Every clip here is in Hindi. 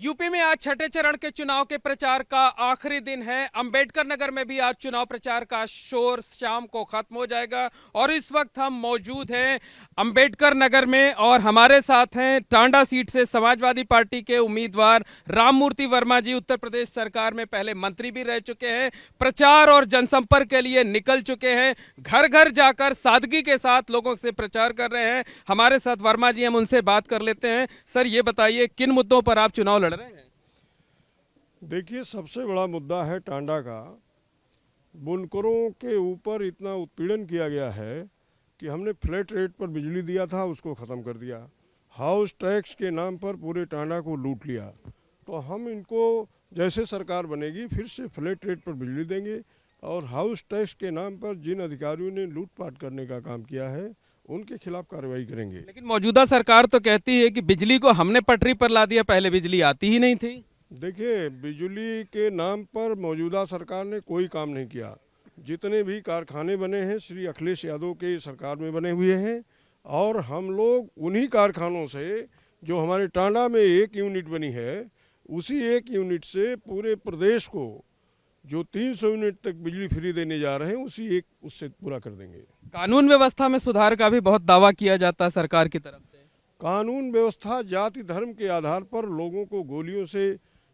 यूपी में आज छठे चरण के चुनाव के प्रचार का आखिरी दिन है। अंबेडकर नगर में भी आज चुनाव प्रचार का शोर शाम को खत्म हो जाएगा और इस वक्त हम मौजूद हैं अंबेडकर नगर में और हमारे साथ हैं टांडा सीट से समाजवादी पार्टी के उम्मीदवार राममूर्ति वर्मा जी। उत्तर प्रदेश सरकार में पहले मंत्री भी रह चुके हैं, प्रचार और जनसंपर्क के लिए निकल चुके हैं, घर घर जाकर सादगी के साथ लोगों से प्रचार कर रहे हैं। हमारे साथ वर्मा जी, हम उनसे बात कर लेते हैं। सर, ये बताइए किन मुद्दों पर आप चुनाव लड़ रहे हैं? देखिए, सबसे बड़ा मुद्दा है टांडा का। बुनकरों के ऊपर इतना उत्पीड़न किया गया है कि हमने फ्लैट रेट पर बिजली दिया था, उसको ख़त्म कर दिया। हाउस टैक्स के नाम पर पूरे टांडा को लूट लिया। तो हम इनको जैसे सरकार बनेगी फिर से फ्लैट रेट पर बिजली देंगे और हाउस टैक्स के नाम पर जिन अधिकारियों ने लूटपाट करने का काम किया है उनके खिलाफ कार्रवाई करेंगे। लेकिन मौजूदा सरकार तो कहती है कि बिजली को हमने पटरी पर ला दिया, पहले बिजली आती ही नहीं थी। देखिए, बिजली के नाम पर मौजूदा सरकार ने कोई काम नहीं किया। जितने भी कारखाने बने हैं श्री अखिलेश यादव के सरकार में बने हुए हैं और हम लोग उन्हीं कारखानों से, जो हमारे टांडा में एक यूनिट बनी है, उसी एक यूनिट से पूरे प्रदेश को जो 300 यूनिट तक बिजली फ्री देने जा रहे हैं उसी एक उससे पूरा कर देंगे। कानून व्यवस्था में सुधार का भी बहुत दावा किया जाता है सरकार की तरफ से। कानून व्यवस्था जाति धर्म के आधार पर लोगों को गोलियों से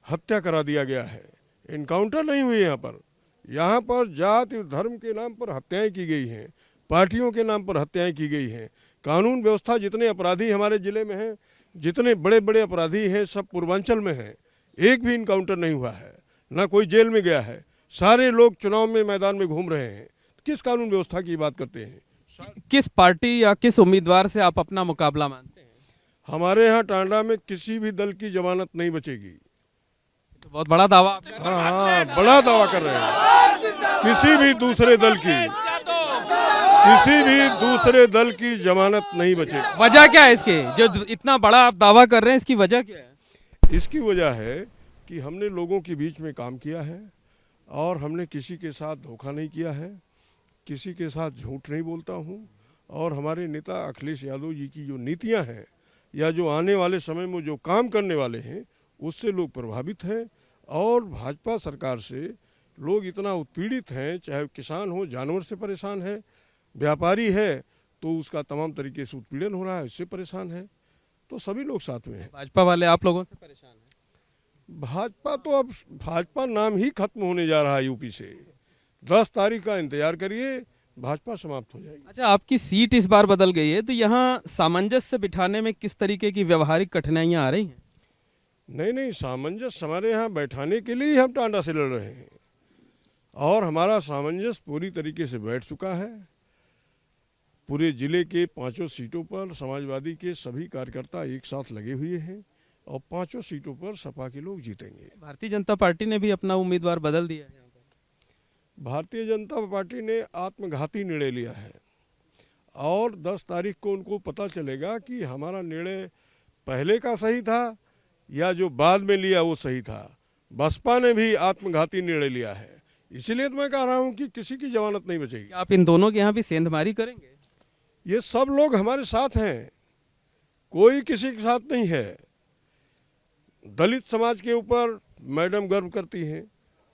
हत्या करा दिया गया है। इनकाउंटर नहीं हुए यहाँ पर जाति धर्म के नाम पर हत्याएं की गई हैं, पार्टियों के नाम पर हत्याएं की गई हैं। कानून व्यवस्था, जितने अपराधी हमारे ज़िले में हैं, जितने बड़े बड़े अपराधी हैं, सब पूर्वांचल में हैं। एक भी इनकाउंटर नहीं हुआ है, ना कोई जेल में गया है। सारे लोग चुनाव में मैदान में घूम रहे हैं। किस कानून व्यवस्था की बात करते हैं? किस पार्टी या किस उम्मीदवार से आप अपना मुकाबला मानते हैं? हमारे यहाँ टांडा में किसी भी दल की जमानत नहीं बचेगी। तो बहुत बड़ा दावा आप कर रहे हैं। हाँ, बड़ा दावा कर रहे हैं। किसी भी दूसरे दल की जमानत नहीं बचेगी। वजह क्या है इसके, जो इतना बड़ा आप दावा कर रहे हैं, इसकी वजह क्या है? इसकी वजह है कि हमने लोगों के बीच में काम किया है और हमने किसी के साथ धोखा नहीं किया है, किसी के साथ झूठ नहीं बोलता हूँ। और हमारे नेता अखिलेश यादव जी की जो नीतियाँ हैं या जो आने वाले समय में जो काम करने वाले हैं, उससे लोग प्रभावित हैं। और भाजपा सरकार से लोग इतना उत्पीड़ित हैं, चाहे किसान हो, जानवर से परेशान है, व्यापारी है तो उसका तमाम तरीके से उत्पीड़न हो रहा है, इससे परेशान है। तो सभी लोग साथ में हैं। भाजपा वाले आप लोगों से परेशान हैं? भाजपा तो अब भाजपा नाम ही खत्म होने जा रहा है यूपी से। 10 तारीख का इंतजार करिए, भाजपा समाप्त हो जाएगी। अच्छा, आपकी सीट इस बार बदल गई है, तो यहाँ सामंजस्य बिठाने में किस तरीके की व्यवहारिक कठिनाइयाँ आ रही हैं? नहीं, सामंजस्य हमारे यहाँ बैठाने के लिए ही हम टांडा से लड़ रहे हैं और हमारा सामंजस्य पूरी तरीके से बैठ चुका है। पूरे जिले के 5 सीटों पर समाजवादी के सभी कार्यकर्ता एक साथ लगे हुए हैं और 5 सीटों पर सपा के लोग जीतेंगे। भारतीय जनता पार्टी ने भी अपना उम्मीदवार बदल दिया है यहाँ पर। भारतीय जनता पार्टी ने आत्मघाती निर्णय लिया है और 10 तारीख को उनको पता चलेगा कि हमारा निर्णय पहले का सही था या जो बाद में लिया वो सही था। बसपा ने भी आत्मघाती निर्णय लिया है, इसीलिए तो मैं कह रहा हूँ कि किसी की जमानत नहीं बचेगी। आप इन दोनों के यहाँ भी सेंधमारी करेंगे? ये सब लोग हमारे साथ हैं, कोई किसी के साथ नहीं है। दलित समाज के ऊपर मैडम गर्व करती हैं,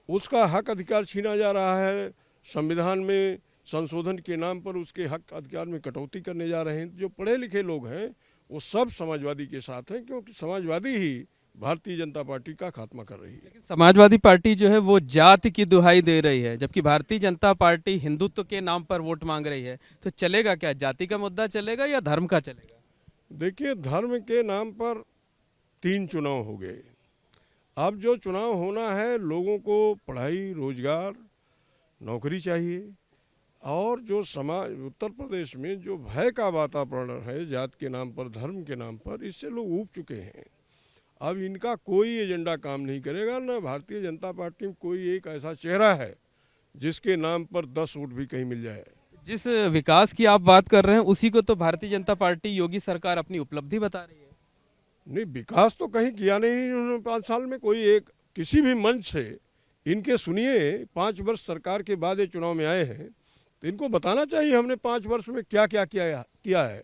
उसका हक अधिकार छीना जा रहा है। संविधान में संशोधन के नाम पर उसके हक अधिकार में कटौती करने जा रहे हैं। जो पढ़े लिखे लोग हैं वो सब समाजवादी के साथ हैं, क्योंकि समाजवादी ही भारतीय जनता पार्टी का खात्मा कर रही है। समाजवादी पार्टी जो है वो जाति की दुहाई दे रही है, जबकि भारतीय जनता पार्टी हिंदुत्व के नाम पर वोट मांग रही है। तो चलेगा क्या, जाति का मुद्दा चलेगा या धर्म का चलेगा? देखिए, धर्म के नाम पर 3 चुनाव हो गए। अब जो चुनाव होना है, लोगों को पढ़ाई, रोजगार, नौकरी चाहिए। और जो समाज उत्तर प्रदेश में जो भय का वातावरण है जात के नाम पर, धर्म के नाम पर, इससे लोग ऊब चुके हैं। अब इनका कोई एजेंडा काम नहीं करेगा। ना भारतीय जनता पार्टी में कोई एक ऐसा चेहरा है जिसके नाम पर 10 वोट भी कहीं मिल जाए। जिस विकास की आप बात कर रहे हैं उसी को तो भारतीय जनता पार्टी, योगी सरकार अपनी उपलब्धि बता रही है। नहीं, विकास तो कहीं किया नहीं उन्होंने 5 साल में। कोई एक किसी भी मंच से इनके सुनिए, 5 वर्ष सरकार के बाद ये चुनाव में आए हैं, तो इनको बताना चाहिए हमने 5 वर्ष में क्या क्या किया है।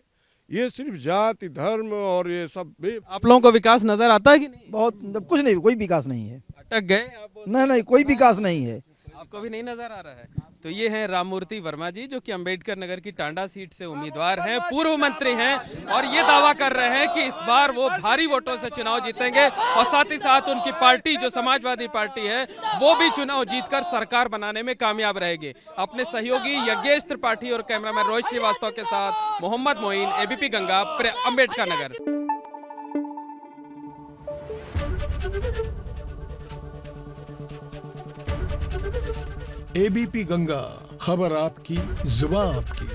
ये सिर्फ जाति धर्म और ये सब आप लोगों को विकास नजर आता है कि नहीं? बहुत कुछ नहीं, कोई विकास नहीं है। अटक गए आप? नहीं नहीं, कोई विकास नहीं है। आपको भी नहीं नजर आ रहा है? तो ये हैं राममूर्ति वर्मा जी, जो कि अंबेडकर नगर की टांडा सीट से उम्मीदवार हैं, पूर्व मंत्री हैं, और ये दावा कर रहे हैं कि इस बार वो भारी वोटों से चुनाव जीतेंगे, और साथ ही साथ उनकी पार्टी जो समाजवादी पार्टी है वो भी चुनाव जीतकर सरकार बनाने में कामयाब रहेगी। अपने सहयोगी यज्ञेश त्रिपाठी और कैमरामैन रोहित श्रीवास्तव के साथ मोहम्मद मोइन, एबीपी गंगा, अंबेडकर नगर। एबीपी गंगा, खबर आपकी, जुबान आपकी।